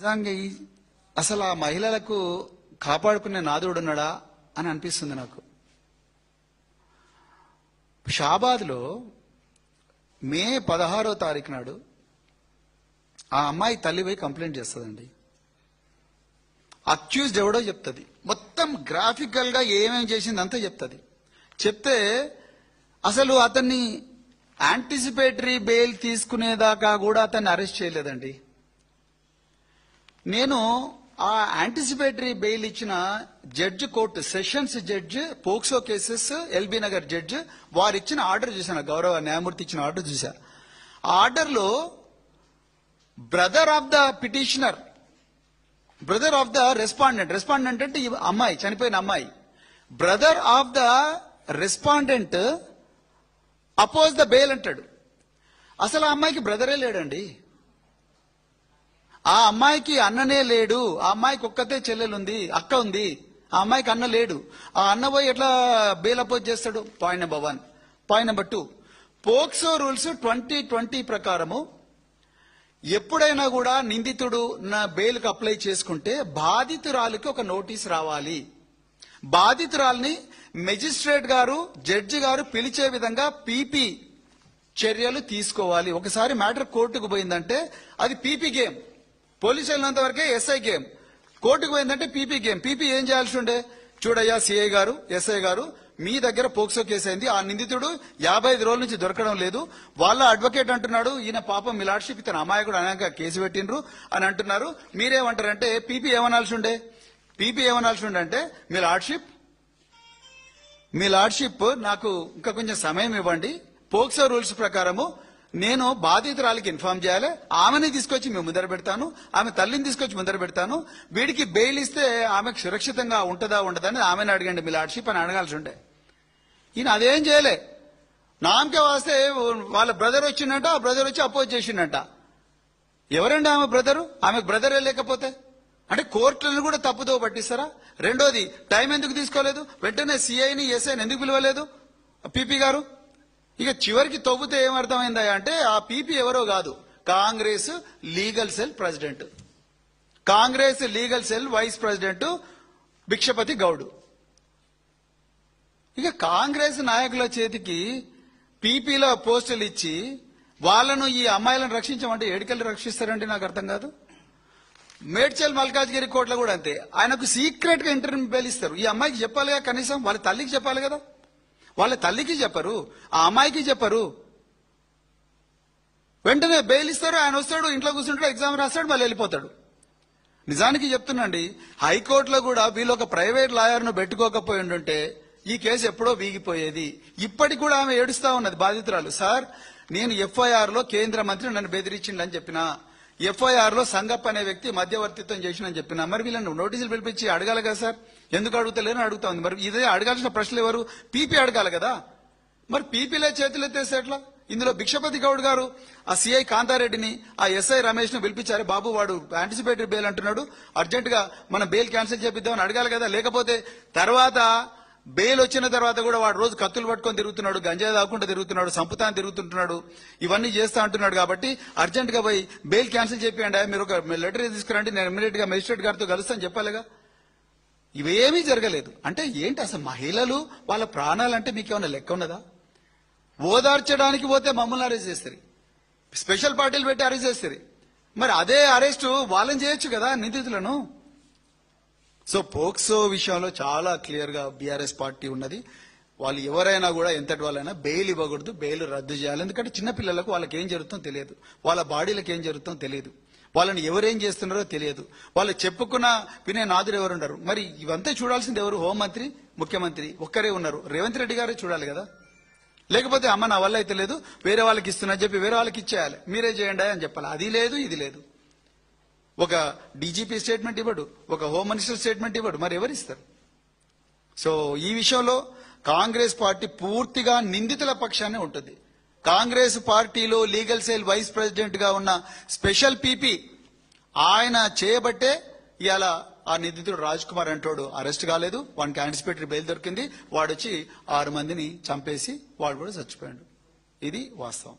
నిజంగా అసలు ఆ మహిళలకు కాపాడుకునే నాదుడు ఉన్నాడా అని అనిపిస్తుంది నాకు. షాబాద్లో మే 16వ తారీఖు నాడు ఆ అమ్మాయి తల్లి పోయి కంప్లైంట్ చేస్తుందండి. అక్యూజ్డ్ ఎవడో చెప్తుంది, మొత్తం గ్రాఫికల్ గా ఏమేం చేసిందంతా చెప్తుంది. చెప్తే అసలు అతన్ని యాంటిసిపేటరీ బెయిల్ తీసుకునేదాకా కూడా అతన్ని అరెస్ట్ చేయలేదండి. నేను ఆ యాంటిసిపేటరీ బెయిల్ ఇచ్చిన judge court sessions judge POCSO cases LB Nagar judge వారు ఇచ్చిన ఆర్డర్ చూశాను, గౌరవ న్యాయమూర్తి ఇచ్చిన ఆర్డర్ చూశా. ఆ ఆర్డర్లో brother of the petitioner, brother of the respondent అంటే ఈ అమ్మాయి, చనిపోయిన అమ్మాయి, brother of the respondent oppose the bail అంటాడు. అసలు ఆ అమ్మాయికి బ్రదరే లేడండి, ఆ అమ్మాయికి అన్ననే లేడు, ఆ అమ్మాయికి ఒక్కతే చెల్లెలుంది, అక్క ఉంది, ఆ అమ్మాయికి అన్న లేడు. ఆ అన్న పోయి ఎట్లా బెయిల్ అపోజ్ చేస్తాడు? Point number 1. Point number 2, POCSO rules 2020 ప్రకారము ఎప్పుడైనా కూడా నిందితుడు నా బెయిల్కి అప్లై చేసుకుంటే బాధితురాలికి ఒక నోటీస్ రావాలి. బాధితురాల్ని మెజిస్ట్రేట్ గారు, జడ్జి గారు పిలిచే విధంగా పీపీ చర్యలు తీసుకోవాలి. ఒకసారి మ్యాటర్ కోర్టుకు పోయిందంటే అది పీపీ గేమ్. పోలీసు వెళ్ళినంత వరకే ఎస్ఐ గేమ్, కోర్టుకు పోయిందంటే పీపీ గేమ్. పీపీ ఏం చేయాల్సి ఉండే? చూడయ్యా సిఐ గారు, ఎస్ఐ గారు, మీ దగ్గర పోక్సో కేసు అయింది, ఆ నిందితుడు 55 రోజుల నుంచి దొరకడం లేదు, వాళ్ళ అడ్వకేట్ అంటున్నాడు ఈయన పాపం మీ లార్డ్షిప్ ఇతను అమాయకుడు అనగా కేసు పెట్టినరు అని అంటున్నారు. మీరేమంటారంటే పీపీ ఏమనాల్సి ఉండే? పీపీ ఏమనాల్సి ఉండే అంటే మీ లార్డ్షిప్ నాకు ఇంకా కొంచెం సమయం ఇవ్వండి, పోక్సో రూల్స్ ప్రకారము నేను బాధితురాలికి ఇన్ఫార్మ్ చేయాలి, ఆమెని తీసుకొచ్చి మేము ముందర పెడతాను, ఆమె తల్లిని తీసుకొచ్చి ముందర పెడతాను, వీడికి బెయిల్ ఇస్తే ఆమెకు సురక్షితంగా ఉంటుందా ఉండదని ఆమెను అడగండి మీ లార్డ్షిప్ అని అడగాల్సి ఉండే. ఈయన అదేం చేయలే, నామకే వస్తే వాళ్ళ బ్రదర్ వచ్చిందంట, ఆ బ్రదర్ వచ్చి అపోజ్ చేసిండంట. ఎవరండి ఆమె బ్రదరు? ఆమెకు బ్రదరే లేకపోతే అంటే కోర్టులను కూడా తప్పుదో పట్టిస్తారా? రెండోది, టైం ఎందుకు తీసుకోలేదు? వెంటనే సిఐని ఎస్ఐని ఎందుకు పిలవలేదు పీపీ గారు? ఇక చివరికి తవ్వుతే ఏమర్థమైందా అంటే ఆ పీపీ ఎవరో కాదు, Congress legal cell president, Congress legal cell vice president Bhikshapathi Goud. ఇక కాంగ్రెస్ నాయకుల చేతికి పీపీలో పోస్టులు ఇచ్చి వాళ్ళను ఈ అమ్మాయిలను రక్షించమంటే ఏడికెళ్ళి రక్షిస్తారండి? నాకు అర్థం కాదు. మేడ్చల్ మల్కాజ్గిరి కోర్టులో కూడా అంతే, ఆయనకు సీక్రెట్ గా ఇంటర్వ్యూ బెయిల్ ఇస్తారు. ఈ అమ్మాయికి చెప్పాలిగా, కనీసం వాళ్ళ తల్లికి చెప్పాలి కదా. వాళ్ళ తల్లికి చెప్పరు, ఆ అమ్మాయికి చెప్పరు. వెంటనే బెయిల్ ఇస్తారు, ఆయన వస్తాడు, ఇంట్లో కూర్చుంటాడు, ఎగ్జామ్ రాస్తాడు, మళ్ళీ వెళ్ళిపోతాడు. నిజానికి చెప్తున్నాండి, హైకోర్టులో కూడా వీళ్ళు ఒక ప్రైవేట్ లాయర్ను పెట్టుకోకపోయి ఉంటే ఈ కేసు ఎప్పుడో వీగిపోయేది. ఇప్పటికి కూడా ఆమె ఏడుస్తా ఉన్నది బాధితురాలు. సార్, నేను ఎఫ్ఐఆర్ లో కేంద్ర మంత్రి నన్ను బెదిరించిండని చెప్పినా, ఎఫ్ఐఆర్ లో సంగప్ అనే వ్యక్తి మధ్యవర్తిత్వం చేసినని చెప్పినా, మరి వీళ్ళని నోటీసులు పిలిపించి అడగాలి కదా సార్, ఎందుకు అడుగుతలేని అడుగుతా ఉంది. మరి ఇదే అడగాల్సిన ప్రశ్నలు ఎవరు? పీపీ అడగాలి కదా. మరి పీపీలే చేతులు ఎత్తేస్తే ఎట్లా? ఇందులో భిక్షపతి గౌడ్ గారు ఆ సిఐ కాంతారెడ్డిని, ఆ ఎస్ఐ రమేష్ ను పిలిపించారు. బాబు వాడు యాంటిసిపేటరీ బెయిల్ అంటున్నాడు, అర్జెంట్ గా మనం బెయిల్ క్యాన్సిల్ చేపిద్దామని అడగాలి కదా. లేకపోతే తర్వాత బెయిల్ వచ్చిన తర్వాత కూడా వాడు రోజు కత్తులు పట్టుకొని తిరుగుతున్నాడు, గంజాయి తాకుండా తిరుగుతున్నాడు, సంపుతాన్ని తిరుగుతుంటున్నాడు, ఇవన్నీ చేస్తా అంటున్నాడు. కాబట్టి అర్జెంట్ గా పోయి బెయిల్ క్యాన్సిల్ చేపియండి, మీరు ఒక లెటర్ తీసుకురండి, నేను ఇమీడియట్ గా మెజిస్ట్రేట్ గారితో కలుస్తాను చెప్పాలిగా. ఇవేమీ జరగలేదు. అంటే ఏంటి అసలు? మహిళలు వాళ్ళ ప్రాణాలంటే మీకేమన్నా లెక్క ఉన్నదా? ఓదార్చడానికి పోతే మమ్మల్ని అరెస్ట్ చేస్తారు, స్పెషల్ పార్టీలు పెట్టి అరెస్ట్ చేస్తారు. మరి అదే అరెస్ట్ వాళ్ళని చేయొచ్చు కదా, నిందితులను. సో పోక్సో విషయంలో చాలా క్లియర్ గా బీఆర్ఎస్ పార్టీ ఉన్నది. వాళ్ళు ఎవరైనా కూడా ఎంతటి వాళ్ళైనా బెయిల్ ఇవ్వకూడదు, బెయిల్ రద్దు చేయాలి. ఎందుకంటే చిన్నపిల్లలకు వాళ్ళకి ఏం జరుగుతుందో తెలియదు, వాళ్ళ బాడీలకు ఏం జరుగుతుందో తెలియదు, వాళ్ళని ఎవరేం చేస్తున్నారో తెలియదు, వాళ్ళు చెప్పుకున్న వినే నాదుడు ఎవరు ఉండరు. మరి ఇవంతా చూడాల్సింది ఎవరు? హోంమంత్రి, ముఖ్యమంత్రి ఒక్కరే ఉన్నారు. రేవంత్ రెడ్డి గారే చూడాలి కదా. లేకపోతే అమ్మ నా వల్ల అయితే లేదు, వేరే వాళ్ళకి ఇస్తున్నా చెప్పి వేరే వాళ్ళకి ఇచ్చేయాలి, మీరే చేయండి అని చెప్పాలి. అది లేదు, ఇది లేదు. ఒక డీజీపీ స్టేట్మెంట్ ఇవ్వడు, ఒక హోమ్ మినిస్టర్ స్టేట్మెంట్ ఇవ్వడు, మరి ఎవరిస్తారు? సో ఈ విషయంలో కాంగ్రెస్ పార్టీ పూర్తిగా నిందితుల పక్షానే ఉంటుంది. కాంగ్రెస్ పార్టీలో లీగల్ సెల్ వైస్ ప్రెసిడెంట్ గా ఉన్న స్పెషల్ పీపీ ఆయన చేయబట్టే ఇవాళ ఆ నిందితుడు రాజ్ కుమార్ అంటోడు అరెస్ట్ కాలేదు, వానికి యాంటిసిపేటరీ బెయిల్ దొరికింది, వాడు వచ్చి 6 మందిని చంపేసి వాడు కూడా చచ్చిపోయాడు. ఇది వాస్తవం.